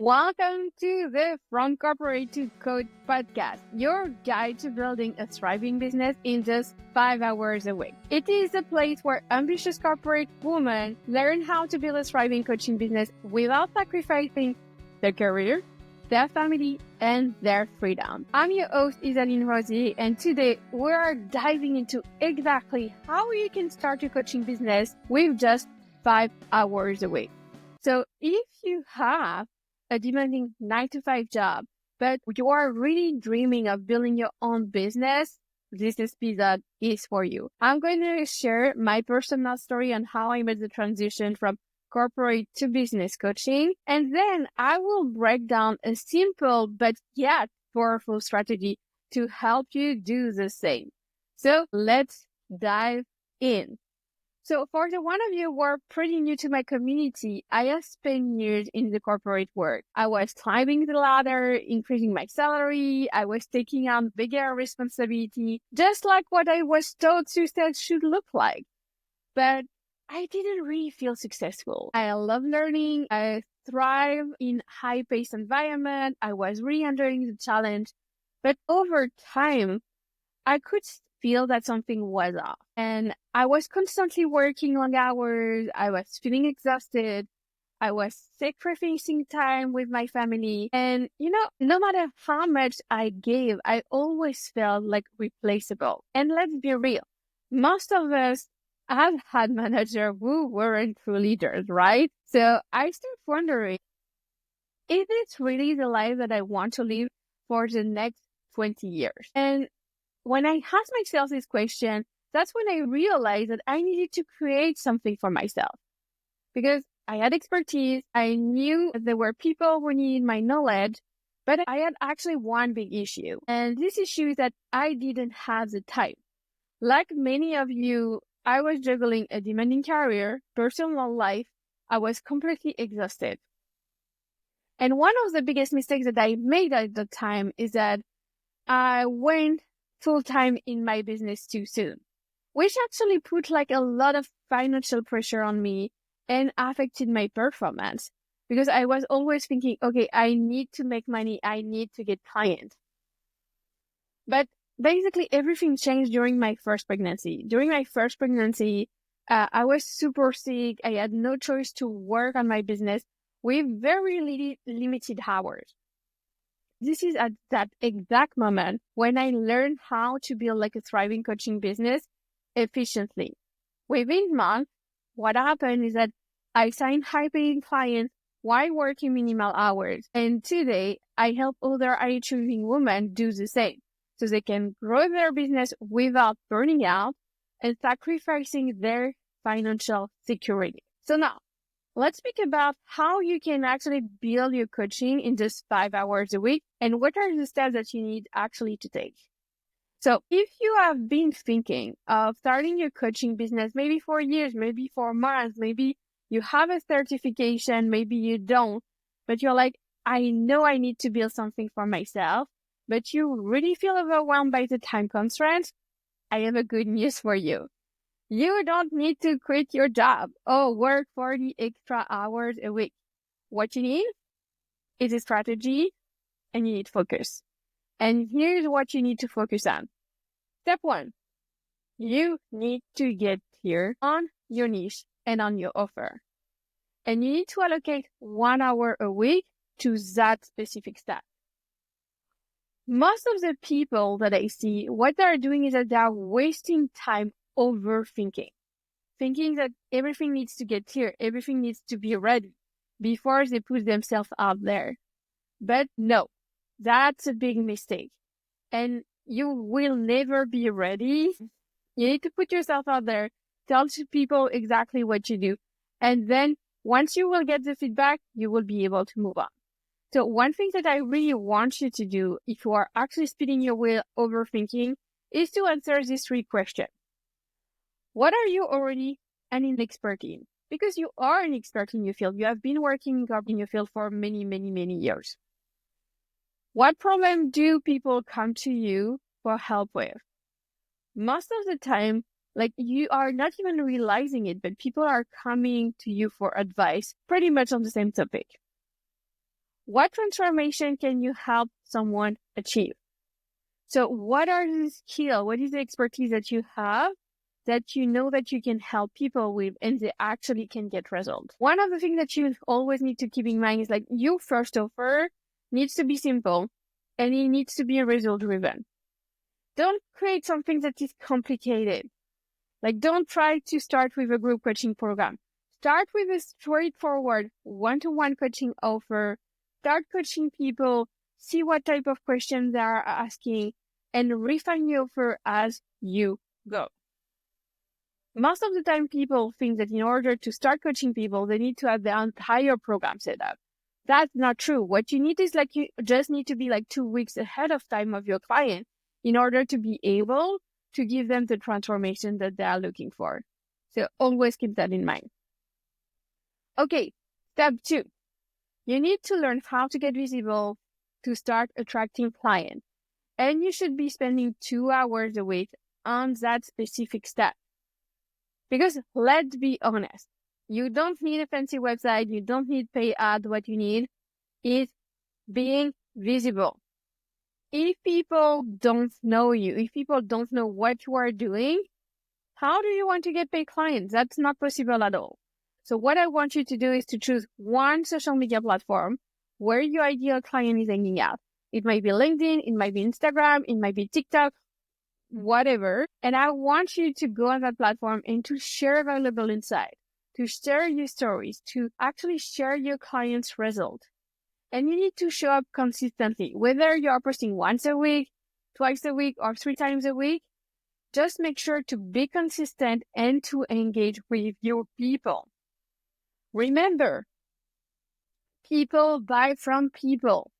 Welcome to the From Corporate to Code podcast, your guide to building a thriving business in just 5 hours a week. It is a place where ambitious corporate women learn how to build a thriving coaching business without sacrificing their career, their family, and their freedom. I'm your host, Isaline Rosier, and today we are diving into exactly how you can start your coaching business with just 5 hours a week. So if you have a demanding 9-to-5 job, but you are really dreaming of building your own business, this episode is for you. I'm going to share my personal story on how I made the transition from corporate to business coaching, and then I will break down a simple but yet powerful strategy to help you do the same. So let's dive in. So for the one of you who are pretty new to my community, I have spent years in the corporate world. I was climbing the ladder, increasing my salary. I was taking on bigger responsibility, just like what I was told success should look like. But I didn't really feel successful. I love learning. I thrive in high-paced environment. I was really enjoying the challenge. But over time, I could feel that something was off. And I was constantly working long hours. I was feeling exhausted. I was sacrificing time with my family. And, no matter how much I gave, I always felt like replaceable. And let's be real. Most of us have had managers who weren't true leaders, right? So I started wondering, is it really the life that I want to live for the next 20 years? And when I asked myself this question, that's when I realized that I needed to create something for myself. Because I had expertise, I knew that there were people who needed my knowledge, but I had actually one big issue. And this issue is that I didn't have the time. Like many of you, I was juggling a demanding career, personal life. I was completely exhausted. And one of the biggest mistakes that I made at the time is that I went full-time in my business too soon, which actually put a lot of financial pressure on me and affected my performance because I was always thinking, okay, I need to make money. I need to get clients. But basically everything changed during my first pregnancy. During my first pregnancy, I was super sick. I had no choice to work on my business with very limited hours. This is at that exact moment when I learned how to build a thriving coaching business efficiently. Within months, what happened is that I signed high-paying clients while working minimal hours. And today, I help other achieving women do the same so they can grow their business without burning out and sacrificing their financial security. So now, let's speak about how you can actually build your coaching in just 5 hours a week and what are the steps that you need actually to take. So if you have been thinking of starting your coaching business, maybe for years, maybe for months, maybe you have a certification, maybe you don't, but you're like, I know I need to build something for myself, but you really feel overwhelmed by the time constraints, I have a good news for you. You don't need to quit your job or work 40 extra hours a week. What you need is a strategy and you need focus. And here's what you need to focus on. Step 1, you need to get clear on your niche and on your offer. And you need to allocate 1 hour a week to that specific step. Most of the people that I see, what they're doing is that they're wasting time overthinking. Thinking that everything needs to get clear, everything needs to be ready before they put themselves out there. But no, that's a big mistake. And you will never be ready. You need to put yourself out there, tell to people exactly what you do. And then once you will get the feedback, you will be able to move on. So one thing that I really want you to do if you are actually spinning your wheel overthinking is to answer these 3 questions. What are you already an expert in? Because you are an expert in your field. You have been working in your field for many, many, many years. What problem do people come to you for help with? Most of the time, you are not even realizing it, but people are coming to you for advice pretty much on the same topic. What transformation can you help someone achieve? So what are the skills? What is the expertise that you have that you know that you can help people with and they actually can get results? One of the things that you always need to keep in mind is like your first offer needs to be simple and it needs to be result driven. Don't create something that is complicated. Like don't try to start with a group coaching program. Start with a straightforward one-to-one coaching offer. Start coaching people, see what type of questions they are asking, and refine your offer as you go. Most of the time, people think that in order to start coaching people, they need to have the entire program set up. That's not true. What you need is like you just need to be like 2 weeks ahead of time of your client in order to be able to give them the transformation that they are looking for. So always keep that in mind. Okay, step 2. You need to learn how to get visible to start attracting clients. And you should be spending 2 hours a week on that specific step. Because let's be honest, you don't need a fancy website, you don't need pay ad. What you need is being visible. If people don't know you, if people don't know what you are doing, how do you want to get paid clients? That's not possible at all. So what I want you to do is to choose one social media platform where your ideal client is hanging out. It might be LinkedIn, it might be Instagram, it might be TikTok, whatever. And I want you to go on that platform and to share valuable insight, to share your stories, to actually share your client's result. And you need to show up consistently, whether you're posting once a week, twice a week, or 3 times a week. Just make sure to be consistent and to engage with your people. Remember, people buy from people.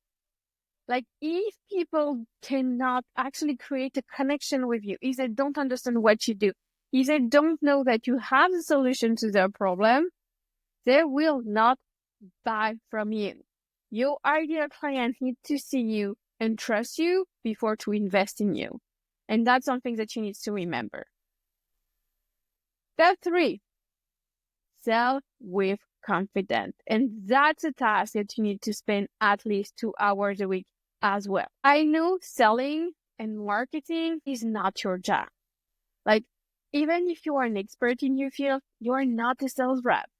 Like if people cannot actually create a connection with you, if they don't understand what you do, if they don't know that you have the solution to their problem, they will not buy from you. Your ideal client needs to see you and trust you before to invest in you. And that's something that you need to remember. Step 3, sell with confidence. And that's a task that you need to spend at least 2 hours a week as well. I know selling and marketing is not your job. Like, even if you are an expert in your field, you are not a sales rep.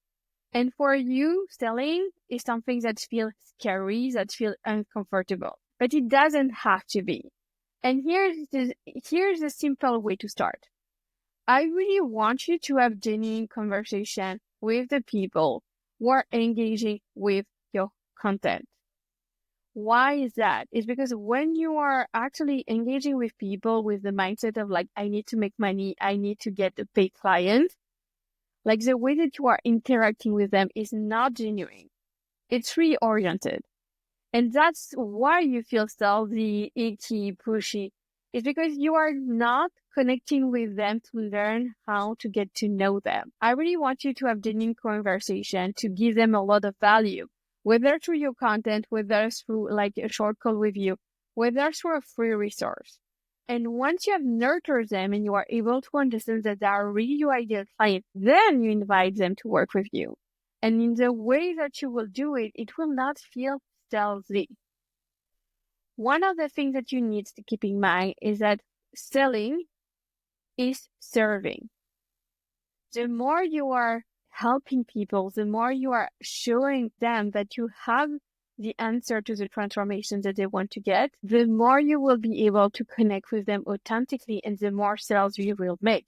And for you, selling is something that feels scary, that feels uncomfortable. But it doesn't have to be. And here's a simple way to start. I really want you to have genuine conversation with the people who are engaging with your content. Why is that? It's because when you are actually engaging with people with the mindset of like, I need to make money, I need to get a paid client, like the way that you are interacting with them is not genuine. It's reoriented. And that's why you feel salesy, icky, pushy. It's because you are not connecting with them to learn how to get to know them. I really want you to have genuine conversation to give them a lot of value, whether through your content, whether through like a short call with you, whether through a free resource. And once you have nurtured them and you are able to understand that they are really your ideal client, then you invite them to work with you. And in the way that you will do it, it will not feel salesy. One of the things that you need to keep in mind is that selling is serving. The more you are helping people, the more you are showing them that you have the answer to the transformation that they want to get, the more you will be able to connect with them authentically and the more sales you will make.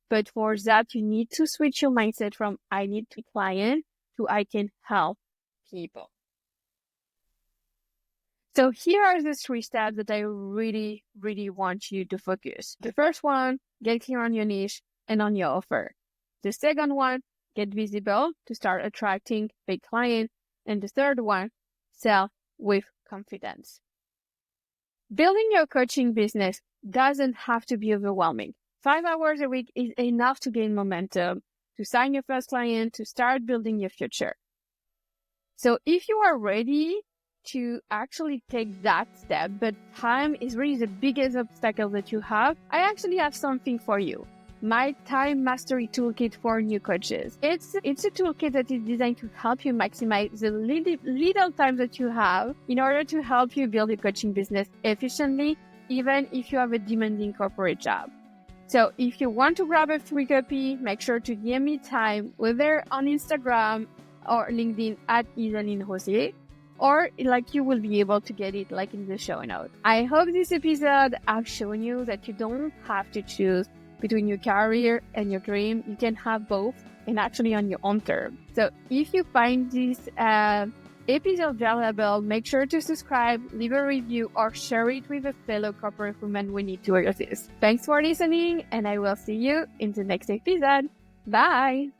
But for that, you need to switch your mindset from I need to client to I can help people. So here are the 3 steps that I really, really want you to focus. The first one, get clear on your niche and on your offer. The second one, get visible to start attracting big clients. And the third one, sell with confidence. Building your coaching business doesn't have to be overwhelming. 5 hours a week is enough to gain momentum, to sign your first client, to start building your future. So if you are ready to actually take that step, but time is really the biggest obstacle that you have, I actually have something for you. my Time Mastery Toolkit for new coaches. It's a toolkit that is designed to help you maximize the little time that you have in order to help you build a coaching business efficiently, even if you have a demanding corporate job. So if you want to grab a free copy, make sure to give me time, whether on Instagram or LinkedIn at Isaline Rosier, or like you will be able to get it like in the show notes. I hope this episode has shown you that you don't have to choose between your career and your dream. You can have both, and actually on your own terms. So if you find this episode valuable, make sure to subscribe, leave a review, or share it with a fellow corporate woman we need to hear this. Thanks for listening, and I will see you in the next episode. Bye!